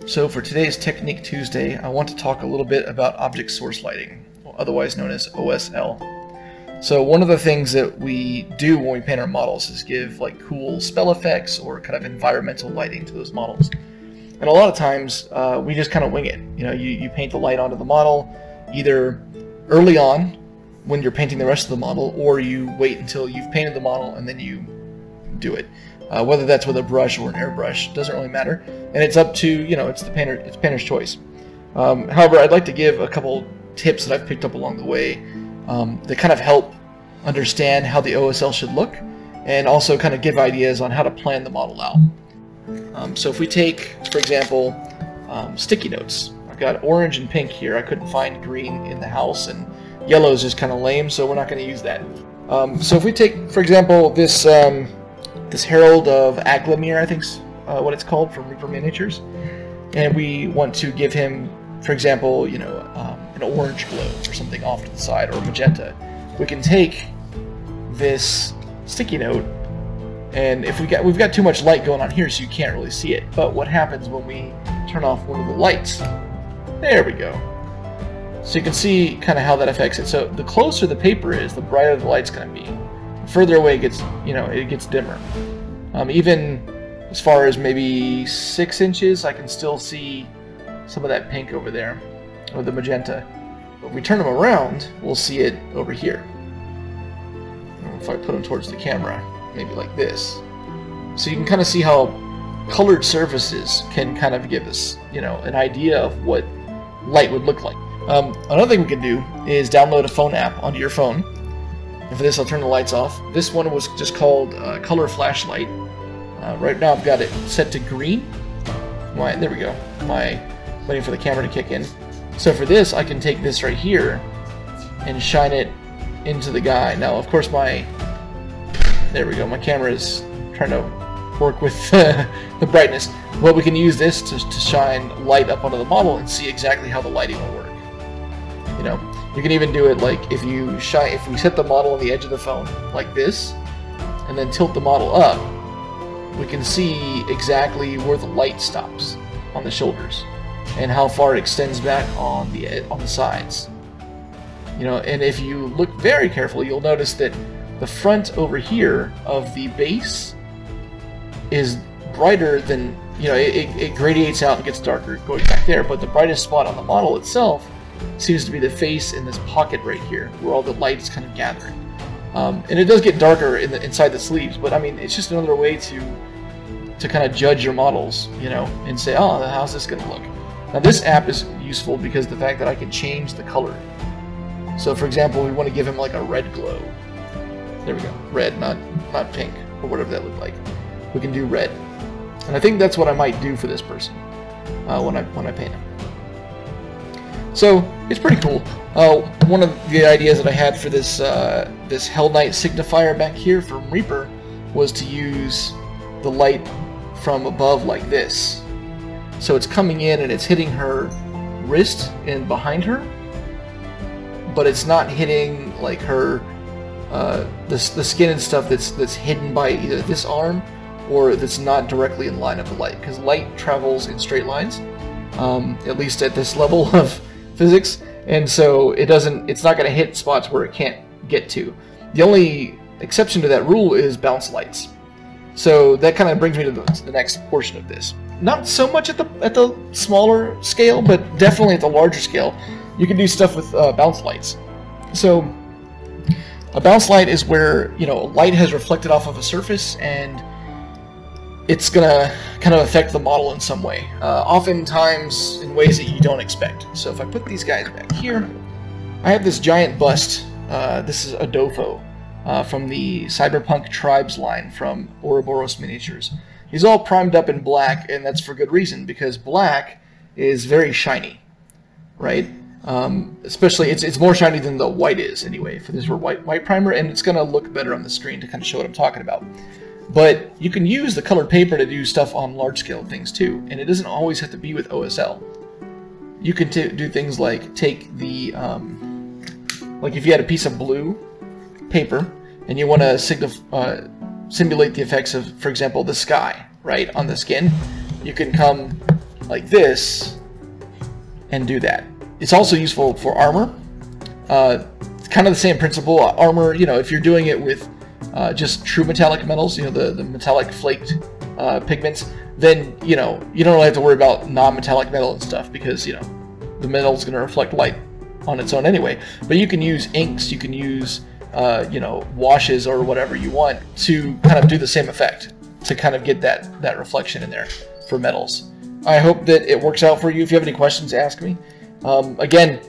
So for today's Technique Tuesday, I want to talk a little bit about object source lighting, otherwise known as OSL. So one of the things that we do when we paint our models is give like cool spell effects or kind of environmental lighting to those models. And a lot of times we just kind of wing it. You know, you paint the light onto the model either early on when you're painting the rest of the model, or you wait until you've painted the model and then you do it. Whether that's with a brush or an airbrush, doesn't really matter, and it's up to, you know, it's painter's choice. However, I'd like to give a couple tips that I've picked up along the way that kind of help understand how the OSL should look, and also kind of give ideas on how to plan the model out. So if we take, for example, sticky notes, I've got orange and pink here. I couldn't find green in the house, and yellow is just kind of lame, so we're not going to use that. So if we take, for example, this this Herald of Aglamir, I think's what it's called, from Reaper Miniatures, and we want to give him, for example, you know, an orange glow or something off to the side, or magenta. We can take this sticky note, and if we've got too much light going on here, so you can't really see it. But what happens when we turn off one of the lights? There we go. So you can see kind of how that affects it. So the closer the paper is, the brighter the light's going to be. The further away it gets, you know, it gets dimmer. Even as far as maybe 6 inches, I can still see some of that pink over there, or the magenta. But if we turn them around, we'll see it over here. If I put them towards the camera, maybe like this. So you can kind of see how colored surfaces can kind of give us, you know, an idea of what light would look like. Another thing we can do is download a phone app onto your phone. And for this, I'll turn the lights off. This one was just called Color Flashlight. Right now I've got it set to green. There we go. Waiting for the camera to kick in. So for this, I can take this right here and shine it into the guy. Now, of course, there we go. My camera is trying to work with the brightness. Well, we can use this to shine light up onto the model and see exactly how the lighting will work. You know, you can even do it like if we set the model on the edge of the phone like this, and then tilt the model up, we can see exactly where the light stops on the shoulders and how far it extends back on the sides. You know, and if you look very carefully, you'll notice that the front over here of the base is brighter than, you know, it gradiates out and gets darker going back there, but the brightest spot on the model itself seems to be the face in this pocket right here, where all the light is kind of gathering. And it does get darker inside the sleeves, but I mean, it's just another way to kind of judge your models, you know, and say, oh, how's this going to look? Now this app is useful because the fact that I can change the color. So for example, we want to give him like a red glow. There we go, red, not pink, or whatever that looked like. We can do red. And I think that's what I might do for this person when I paint him. So it's pretty cool. One of the ideas that I had for this this Hell Knight Signifier back here from Reaper was to use the light from above like this. So it's coming in and it's hitting her wrist and behind her, but it's not hitting like her the skin and stuff that's hidden by either this arm or that's not directly in line of the light, because light travels in straight lines, at least at this level of physics, and so it's not going to hit spots where it can't get to. The only exception to that rule is bounce lights. So that kind of brings me to the next portion of this. Not so much at the smaller scale, but definitely at the larger scale, you can do stuff with bounce lights. So a bounce light is where, you know, light has reflected off of a surface and it's gonna kind of affect the model in some way, oftentimes in ways that you don't expect. So if I put these guys back here, I have this giant bust. This is Adolfo from the Cyberpunk Tribes line from Ouroboros Miniatures. He's all primed up in black, and that's for good reason, because black is very shiny, right? Especially, it's more shiny than the white is anyway, for this white primer, and it's gonna look better on the screen to kind of show what I'm talking about. But you can use the colored paper to do stuff on large scale things too, and it doesn't always have to be with OSL. You can do things like take the, like if you had a piece of blue paper and you want to simulate the effects of, for example, the sky, right, on the skin, you can come like this and do that. It's also useful for armor. It's kind of the same principle. Armor, you know, if you're doing it with just true metallic metals, you know, the metallic flaked pigments, then, you know, you don't really have to worry about non-metallic metal and stuff, because, you know, the metal is going to reflect light on its own anyway. But you can use inks, you can use, you know, washes or whatever you want to kind of do the same effect, to kind of get that reflection in there for metals. I hope that it works out for you. If you have any questions, ask me. Again,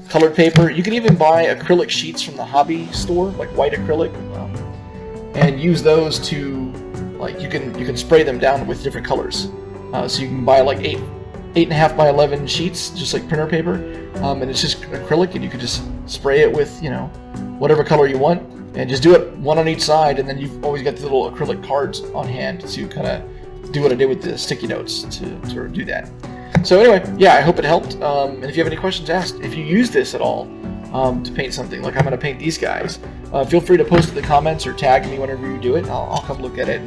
colored paper. You can even buy acrylic sheets from the hobby store, like white acrylic, and use those to, like, you can spray them down with different colors. So you can buy like 8.5 by 11 sheets, just like printer paper, and it's just acrylic, and you can just spray it with, you know, whatever color you want, and just do it one on each side, and then you've always got the little acrylic cards on hand to kind of do what I did with the sticky notes to do that. So anyway, yeah, I hope it helped, and if you have any questions, ask. If you use this at all to paint something, like I'm going to paint these guys, feel free to post in the comments or tag me whenever you do it. I'll come look at it,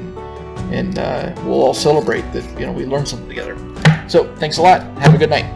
and we'll all celebrate that, you know, we learned something together. So thanks a lot. Have a good night.